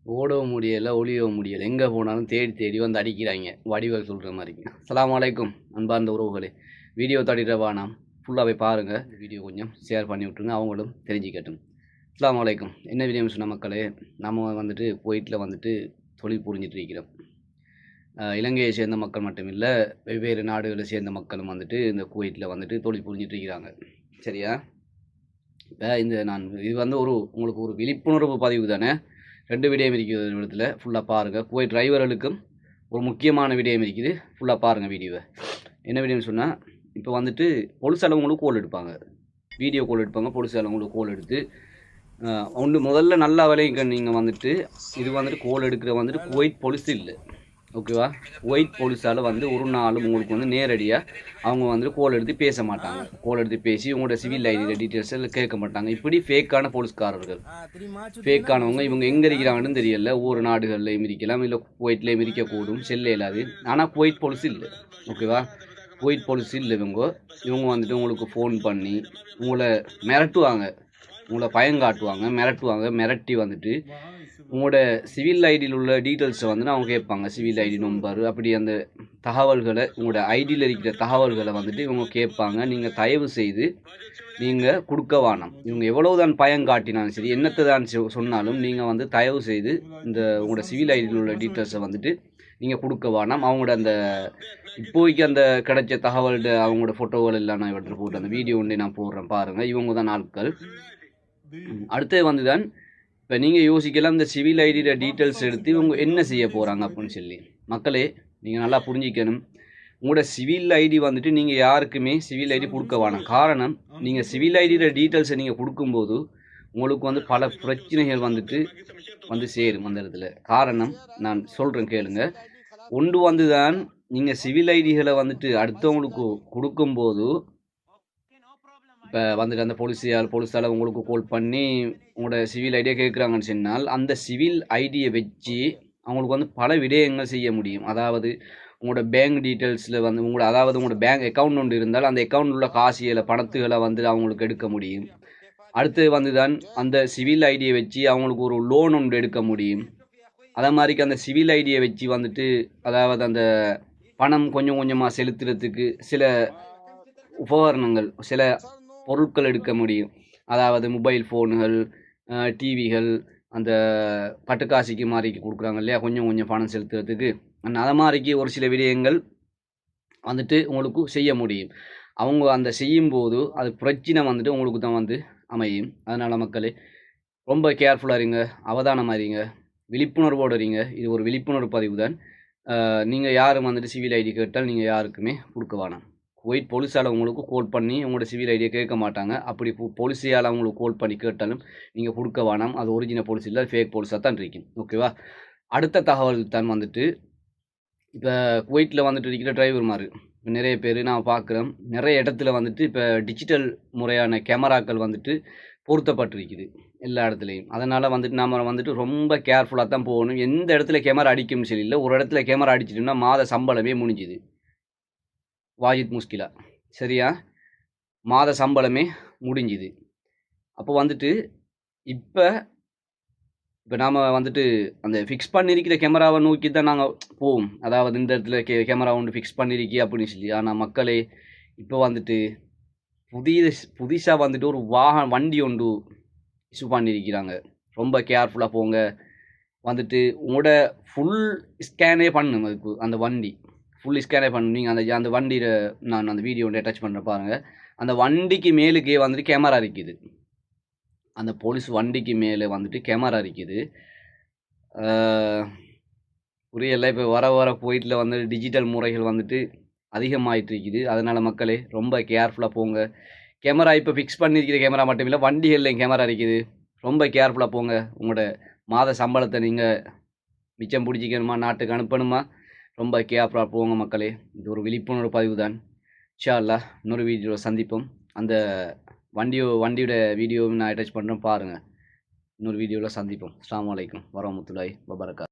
ஓடவும் முடியல, ஒளியவும் முடியல. எங்க போனாலும் தேடி தேடி வந்து அடிக்கிறாய்ங்க. வடிவேல் சொல்ற மாரிங்க. அஸ்ஸலாமு அலைக்கும் அன்பார்ந்த உறவுகளே. வீடியோ தாடிற வேணாம். ஃபுல்லாவே பாருங்க. இந்த வீடியோ கொஞ்சம் ஷேர் பண்ணி விட்டுருங்க. அவங்களும் தெரிஞ்சுக்கட்டும். அஸ்ஸலாமு அலைக்கும். என்ன வீடியோன்னு சொன்ன மக்களே, நம்ம வந்துட்டு குவைட்ல வந்துட்டு தொழில் புரிஞ்சுட்டு இருக்கிறோம். இலங்கையை சேர்ந்த மக்கள் மட்டும் இல்ல, வெவ்வேறு நாடுகளை சேர்ந்த மக்களும் வந்துட்டு இந்த குவைட்ல வந்துட்டு தொழில் புரிஞ்சுட்டு இருக்கிறாங்க. சரியா? இப்ப இது வந்து உங்களுக்கு ஒரு விழிப்புணர்வு பதிவு தானே. 2 விடயம் இருக்குது ஒரு இடத்துல. ஃபுல்லாக பாருங்கள். குவைட் டிரைவர்களுக்கும் ஒரு முக்கியமான விடயம் இருக்குது. ஃபுல்லாக பாருங்கள் வீடியோவை. என்ன விடயம்னு சொன்னால், இப்போ வந்துட்டு பொலிஸ் அளவங்களுக்கு கோல் எடுப்பாங்க. வீடியோ கோல் எடுப்பாங்க. பொலிஸ் அளவங்களுக்கு கோல் எடுத்து முதல்ல நல்லா விளையுங்க. நீங்கள் வந்துட்டு இது வந்துட்டு கோல் எடுக்கிற வந்துட்டு குவைட் பொலிஸ் இல்லை, ஓகேவா? குவைட் போலீஸால் வந்து ஒரு நாளும் உங்களுக்கு வந்து நேரடியாக அவங்க வந்துட்டு கோல் எடுத்து பேச மாட்டாங்க. கோல் எடுத்து பேசி உங்களோட சிவில் ஐடி டீட்டெயில்ஸ் எல்லாம் கேட்க மாட்டாங்க. இப்படி ஃபேக்கான போலீஸ்காரர்கள், ஃபேக்கானவங்க இவங்க எங்கே இருக்கிறாங்கன்னு தெரியல. ஒவ்வொரு நாடுகள்லையும் இருக்கலாம், இல்லை குவைட்லேயும் இருக்கக்கூடும், செல்ல இல்லாது. ஆனால் குவைட் போலீஸ் இல்லை, ஓகேவா? குவைட் போலீஸ் இல்லை. இவங்க வந்துட்டு உங்களுக்கு ஃபோன் பண்ணி உங்களை மிரட்டுவாங்க, உங்களை பயங்காட்டுவாங்க, மிரட்டி வந்துட்டு உங்களோட சிவில் ஐடியில் உள்ள டீட்டெயில்ஸை வந்து அவங்க கேட்பாங்க. சிவில் ஐடி நம்பர், அப்படி அந்த தகவல்களை, உங்களோட ஐடியில் இருக்கிற தகவல்களை வந்துட்டு இவங்க கேட்பாங்க. நீங்கள் தயவு செய்து நீங்கள் கொடுக்க வேணாம். இவங்க எவ்வளவுதான் பயங்காட்டினாலும் சரி, என்னத்தை தான் சொன்னாலும் நீங்கள் வந்து தயவு செய்து உங்களோட சிவில் ஐடியில் உள்ள டீட்டெயில்ஸை வந்துட்டு நீங்கள் கொடுக்க வேணாம். அவங்களோட அந்த இப்போதைக்கு அந்த கிடைச்ச தகவல், அவங்களோட ஃபோட்டோகள் எல்லாம் நான் இவற்றை போட்டு அந்த வீடியோ ஒன்றே நான் போடுறேன் பாருங்கள். இவங்க தான் ஆட்கள். அடுத்தது வந்து தான் இப்போ நீங்கள் யோசிக்கலாம், இந்த சிவில் ஐடியோட டீட்டெயில்ஸ் எடுத்து இவங்க என்ன செய்ய போகிறாங்க அப்படின்னு சொல்லி. மக்களே, நீங்கள் நல்லா புரிஞ்சிக்கணும். உங்களோட சிவில் ஐடி வந்துட்டு நீங்கள் யாருக்குமே சிவில் ஐடி கொடுக்க வேணாம். காரணம், நீங்கள் சிவில் ஐடியோட டீட்டெயில்ஸை நீங்கள் கொடுக்கும்போது உங்களுக்கு வந்து பல பிரச்சனைகள் வந்து சேரும் அந்த இடத்துல. காரணம் நான் சொல்கிறேன் கேளுங்க. ஒன்று வந்து தான் நீங்கள் சிவில் ஐடிகளை வந்துட்டு அடுத்தவங்களுக்கு கொடுக்கும்போது, இப்போ வந்துட்டு அந்த போலீஸால் உங்களுக்கு கால் பண்ணி உங்களோட சிவில் ஐடியை கேட்குறாங்கன்னு சொன்னால், அந்த சிவில் ஐடியை வச்சு அவங்களுக்கு வந்து பல விடயங்கள் செய்ய முடியும். அதாவது உங்களோட பேங்க் டீட்டெயில்ஸில் வந்து உங்களோட பேங்க் அக்கௌண்ட் ஒன்று இருந்தால் அந்த அக்கௌண்ட் உள்ள காசியில் பணத்துகளை வந்து அவங்களுக்கு எடுக்க முடியும். அடுத்து வந்து தான் அந்த சிவில் ஐடியை வச்சு அவங்களுக்கு ஒரு லோன் ஒன்று எடுக்க முடியும். அதே மாதிரிக்கு அந்த சிவில் ஐடியை வச்சு வந்துட்டு, அதாவது அந்த பணம் கொஞ்சம் கொஞ்சமாக செலுத்துறதுக்கு சில உபகரணங்கள், சில பொருட்கள் எடுக்க முடியும். அதாவது மொபைல் ஃபோனுகள், டிவிகள், அந்த பட்டுக்காசிக்கு மாதிரிக்கு கொடுக்குறாங்க இல்லையா, கொஞ்சம் கொஞ்சம் பணம் செலுத்துறதுக்கு. அதை மாதிரிக்கு ஒரு சில விடயங்கள் வந்துட்டு உங்களுக்கு செய்ய முடியும். அவங்க அந்த செய்யும்போது அது பிரச்சனை வந்துட்டு உங்களுக்கு தான் வந்து அமையும். அதனால் மக்களே, ரொம்ப கேர்ஃபுல்லாக இருங்க, அவதானமாக இருங்க, விழிப்புணர்வோடு இருங்க. இது ஒரு விழிப்புணர்வு பதிவு தான். நீங்கள் யாரும் வந்துட்டு சிவில் ஐடி கேட்டால் நீங்கள் யாருக்குமே கொடுக்க வேணாம். குவைட் போலீஸால் உங்களுக்கு கால் பண்ணி உங்களோட சிவில் ஐடியை கேட்க மாட்டாங்க. அப்படி போலீஸால் உங்களுக்கு கால் பண்ணி கேட்டாலும் நீங்கள் கொடுக்க வேணாம். அது ஒரிஜினல் போலீஸ் இல்லை, ஃபேக் போலீஸாக தான் இருக்கும், ஓகேவா? அடுத்த தகவல் தான் வந்துட்டு, இப்போ குவைட்டில் வந்துட்டு இருக்கிற டிரைவர்மார் நிறைய பேர் நான் பார்க்குறேன். நிறைய இடத்துல வந்துட்டு இப்போ டிஜிட்டல் முறையான கேமராக்கள் வந்துட்டு பொருத்தப்பட்டிருக்குது எல்லா இடத்துலையும். அதனால் வந்துட்டு நம்ம வந்துட்டு ரொம்ப கேர்ஃபுல்லாக தான் போகணும். எந்த இடத்துல கேமரா அடிக்கும்னு சொல்லி இல்லை, ஒரு இடத்துல கேமரா அடிச்சிட்டோம்னா மாத சம்பளமே முடிஞ்சுது. வாஜித் முஸ்கிலா, சரியா? மாத சம்பளமே முடிஞ்சுது. அப்போ வந்துட்டு இப்போ நாம் வந்துட்டு அந்த ஃபிக்ஸ் பண்ணியிருக்கிற கேமராவை நோக்கி தான் நாங்கள் போவோம். அதாவது இந்த இடத்துல கேமரா ஒன்று ஃபிக்ஸ் பண்ணியிருக்கி அப்படின்னு சொல்லி. ஆனால் மக்களே, இப்போ வந்துட்டு புதுசாக வந்துட்டு ஒரு வண்டி ஒன்று இஷ்யூ பண்ணியிருக்கிறாங்க. ரொம்ப கேர்ஃபுல்லாக போங்க. வந்துட்டு உங்களோட ஃபுல் ஸ்கேனே பண்ணும். அதுக்கு அந்த வண்டி ஃபுல் ஸ்கேனே பண்ணணும். நீங்கள் அந்த வண்டியில் நான் அந்த வீடியோ ஒன்று அட்டாச் பண்ணுறேன் பாருங்கள். அந்த வண்டிக்கு மேலுக்கே வந்துட்டு கேமரா இருக்குது. அந்த போலீஸ் வண்டிக்கு மேலே வந்துட்டு கேமரா இருக்குது. புரியலை. இப்போ வர குவைட்டில் வந்து டிஜிட்டல் முறைகள் வந்துட்டு அதிகமாகிட்டு இருக்குது. அதனால் மக்களே, ரொம்ப கேர்ஃபுல்லாக போங்க. கேமரா இப்போ ஃபிக்ஸ் பண்ணியிருக்கிற கேமரா மட்டும் இல்லை, வண்டிகள்லையும் கேமரா இருக்குது. ரொம்ப கேர்ஃபுல்லாக போங்க. உங்களோட மாத சம்பளத்தை நீங்கள் மிச்சம் பிடிச்சிக்கணுமா, நாட்டுக்கு அனுப்பணுமா, ரொம்ப கேர்ஃபுல்லாக போங்க மக்களே. இது ஒரு விழிப்புணர்வு பதிவு தான். இன்ஷா அல்லாஹ் இன்னொரு வீடியோவில் சந்திப்போம். அந்த வண்டியோட வீடியோவை நான் அட்டாச் பண்ணுறேன் பாருங்கள். இன்னொரு வீடியோவில் சந்திப்போம். அஸ்ஸலாமு அலைக்கும் வரஹ்மத்துல்லாஹி வபரகாத்துஹு.